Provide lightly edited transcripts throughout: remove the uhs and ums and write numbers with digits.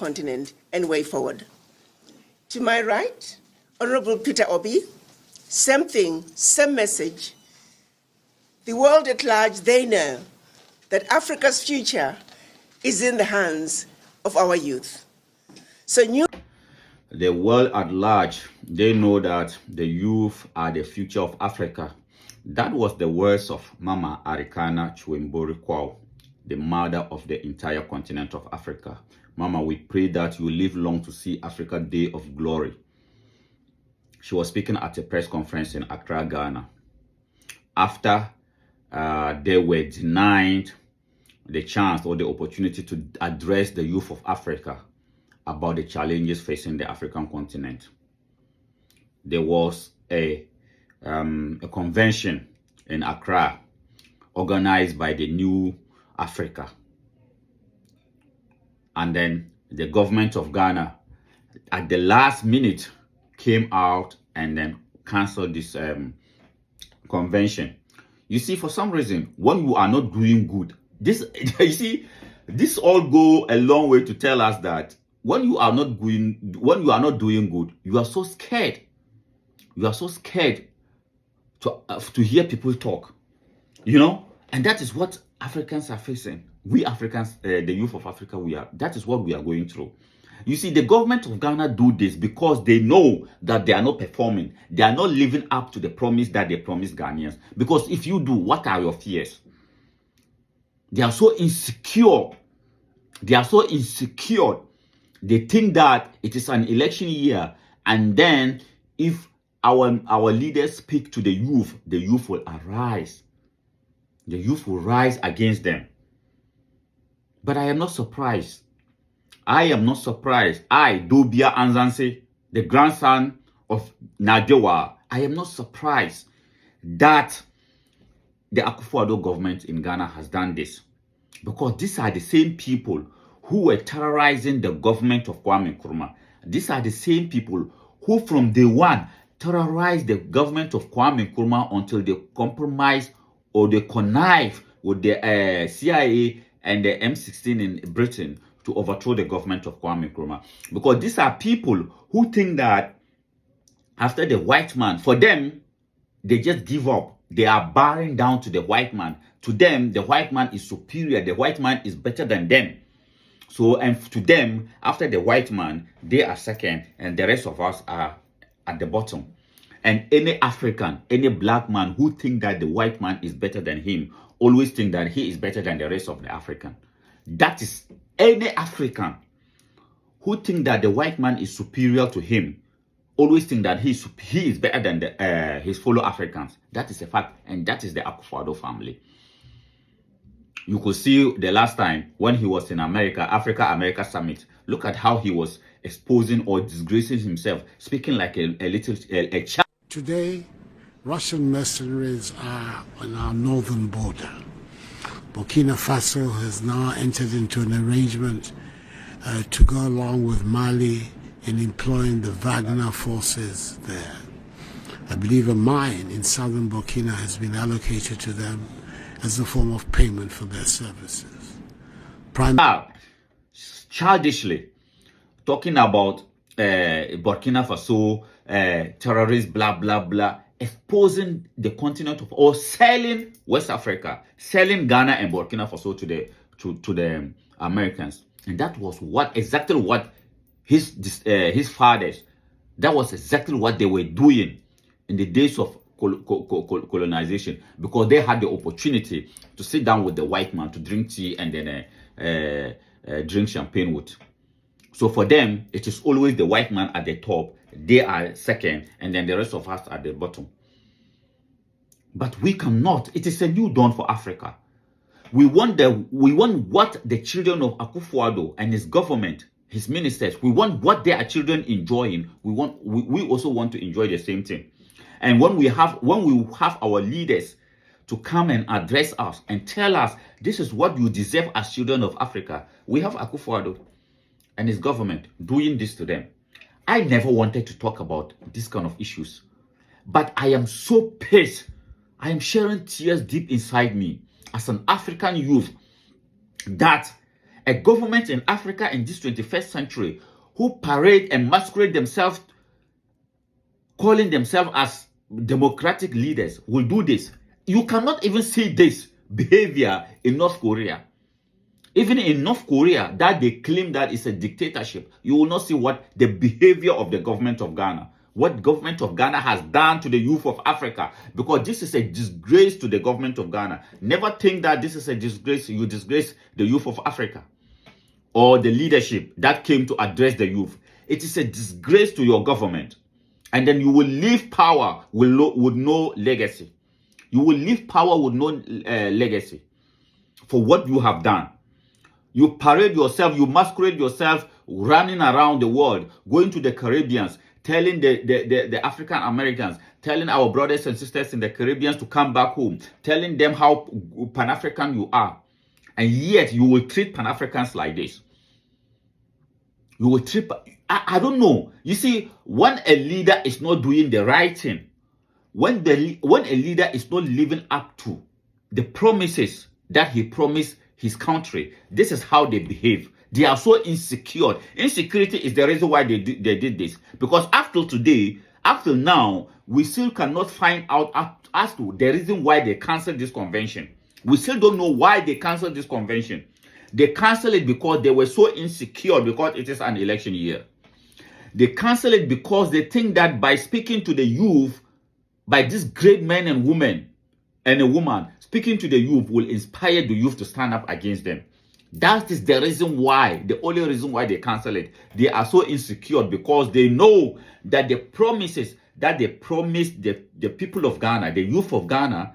continent and way forward. To my right, Honorable Peter Obi, same thing, same message. The world at large, they know that Africa's future is in the hands of our youth. So the world at large, they know that the youth are the future of Africa. That was the words of Mama Arikana Chiwembori Kwao, the mother of the entire continent of Africa. Mama, we pray that you live long to see Africa Day of Glory. She was speaking at a press conference in Accra, Ghana, after they were denied the chance or the opportunity to address the youth of Africa about the challenges facing the African continent. There was a convention in Accra organized by the New Africa. And then the government of Ghana at the last minute came out and then canceled this convention. You see, for some reason, when you are not doing good, this you see, this all go a long way to tell us that when you are not doing good, you are so scared. You are so scared to hear people talk, you know, and that is what Africans are facing. We Africans, the youth of Africa, that is what we are going through. You see, the government of Ghana do this because they know that they are not performing. They are not living up to the promise that they promised Ghanaians. Because if you do, what are your fears? They are so insecure. They are so insecure. They think that it is an election year, and then if our leaders speak to the youth will arise. The youth will rise against them. But I am not surprised. I am not surprised. Dobia Anzanse, the grandson of Nadewa, I am not surprised that the Akufo Addo government in Ghana has done this. Because these are the same people who were terrorizing the government of Kwame Nkrumah. These are the same people who from day one terrorized the government of Kwame Nkrumah until they compromise or they connive with the CIA and the M16 in Britain to overthrow the government of Kwame Nkrumah. Because these are people who think that after the white man, for them, they just give up. They are bowing down to the white man. To them, the white man is superior. The white man is better than them. So, and to them, after the white man, they are second, and the rest of us are at the bottom. And any African, any black man who think that the white man is better than him, always think that he is better than the rest of the African. That is any African who think that the white man is superior to him, always think that he is better than his fellow Africans. That is a fact, and that is the Akufo Addo family. You could see the last time when he was in America, Africa-America Summit. Look at how he was exposing or disgracing himself, speaking like a child. Today, Russian mercenaries are on our northern border. Burkina Faso has now entered into an arrangement to go along with Mali in employing the Wagner forces there. I believe a mine in southern Burkina has been allocated to them as a form of payment for their services. Childishly talking about Burkina Faso, terrorists, blah, blah, blah, exposing the continent of, or selling West Africa, selling Ghana and Burkina Faso to the Americans. And that was exactly what his fathers, that was exactly what they were doing in the days of colonization, because they had the opportunity to sit down with the white man to drink tea and then drink champagne with. So for them, it is always the white man at the top, they are second, and then the rest of us at the bottom. But we cannot. It is a new dawn for Africa. We want what the children of Akufo Addo and his government, his ministers, we want what their children enjoying. We also want to enjoy the same thing. And when we have our leaders to come and address us and tell us this is what you deserve as children of Africa, we have Akufo Addo and his government doing this to them. I never wanted to talk about this kind of issues, but I am so pissed. I am sharing tears deep inside me as an African youth that A government in Africa in this 21st century who parade and masquerade themselves, calling themselves as democratic leaders, will do this. You cannot even see this behavior in North Korea. Even in North Korea, that they claim that it's a dictatorship, you will not see what the behavior of the government of Ghana, what government of Ghana has done to the youth of Africa, because this is a disgrace to the government of Ghana. Never think that this is a disgrace, you disgrace the youth of Africa or the leadership that came to address the youth. It is a disgrace to your government. And then you will leave power with no legacy. You will leave power with no legacy for what you have done. You parade yourself, you masquerade yourself, running around the world, going to the Caribbeans, telling the African Americans, telling our brothers and sisters in the Caribbean to come back home, telling them how Pan-African you are. And yet you will treat Pan-Africans like this. You will treat, I don't know. You see, when a leader is not doing the right thing, when a leader is not living up to the promises that he promised his country, this is how they behave. They are so insecure. Insecurity is the reason why they did this. Because after today, after now, we still cannot find out as to the reason why they canceled this convention. We still don't know why they canceled this convention. They canceled it because they were so insecure because it is an election year. They canceled it because they think that by speaking to the youth, by these great men and women, and a woman speaking to the youth will inspire the youth to stand up against them. That is the reason why, the only reason why they cancel it. They are so insecure because they know that the promises that they promised the people of Ghana, the youth of Ghana,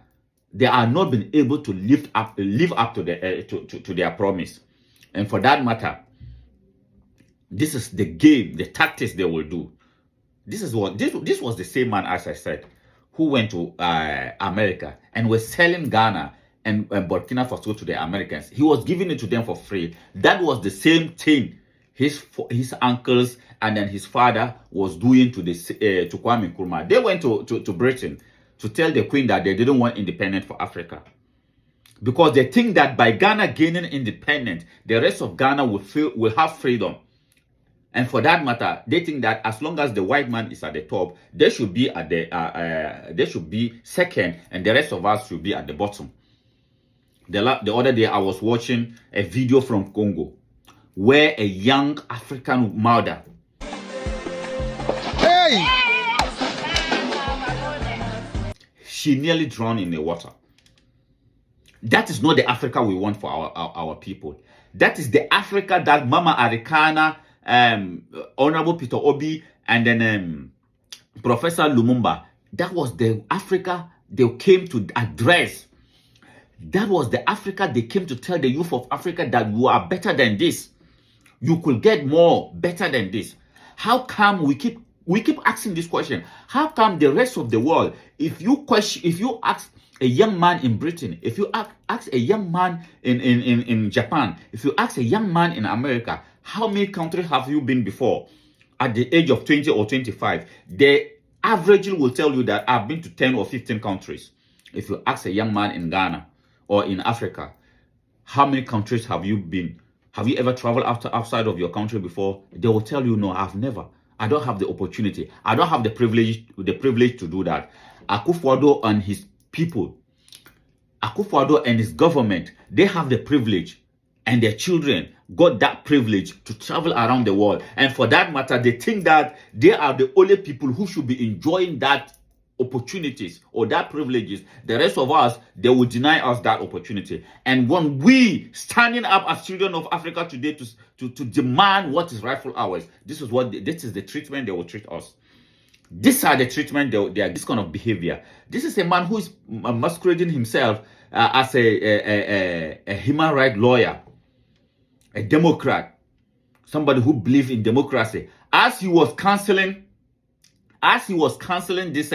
they are not been able to live up to their promise. And for that matter, this is the game, the tactics they will do. This was the same man, as I said, who went to America and was selling Ghana and Burkina Faso to the Americans. He was giving it to them for free. That was the same thing his uncles and then his father was doing to Kwame Nkrumah. They went to Britain to tell the Queen that they didn't want independence for Africa, because they think that by Ghana gaining independence, the rest of Ghana will have freedom. And for that matter, they think that as long as the white man is at the top, they should be at they should be second, and the rest of us should be at the bottom. The other day, I was watching a video from Congo where a young African mother, she nearly drowned in the water. That is not the Africa we want for our people. That is the Africa that Mama Arikana, Honorable Peter Obi, and then Professor Lumumba, that was the Africa they came to address. That was the Africa they came to tell the youth of Africa that you are better than this. You could get more better than this. How come we keep asking this question? How come the rest of the world, if you ask a young man in Britain, if you ask a young man in Japan, if you ask a young man in America, how many countries have you been before at the age of 20 or 25? The average will tell you that I've been to 10 or 15 countries. If you ask a young man in Ghana or in Africa, how many countries have you been? Have you ever traveled outside of your country before? They will tell you, no, I've never. I don't have the opportunity. I don't have the privilege to do that. Akufo Addo and his people, Akufo Addo and his government, they have the privilege, and their children got that privilege to travel around the world. And for that matter, they think that they are the only people who should be enjoying that opportunities or that privileges. The rest of us, they will deny us that opportunity. And when we standing up as children of Africa today to demand what is rightful ours, this is the treatment they will treat us. These are the treatment they are, this kind of behavior. This is a man who is masquerading himself as a human rights lawyer, a Democrat, somebody who believes in democracy. As he was canceling this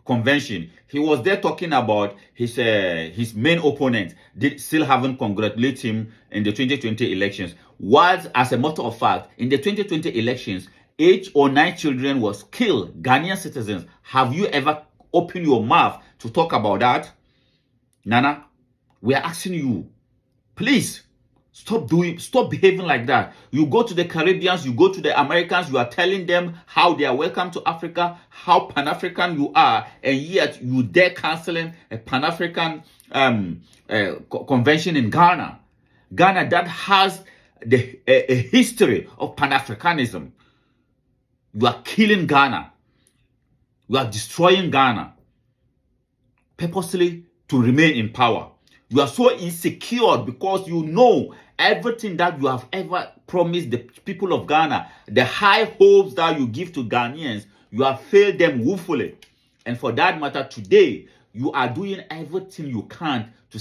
convention, he was there talking about his main opponent still haven't congratulated him in the 2020 elections. Was, as a matter of fact, in the 2020 elections, 8 or 9 children was killed, Ghanaian citizens. Have you ever opened your mouth to talk about that? Nana, we are asking you, please Stop behaving like that. You go to the Caribbeans, you go to the Americans, you are telling them how they are welcome to Africa, how Pan-African you are, and yet you dare canceling a Pan-African convention in Ghana. Ghana that has a history of Pan-Africanism. You are killing Ghana. You are destroying Ghana purposely to remain in power. You are so insecure because you know everything that you have ever promised the people of Ghana, the high hopes that you give to Ghanaians, you have failed them woefully. And for that matter, today, you are doing everything you can to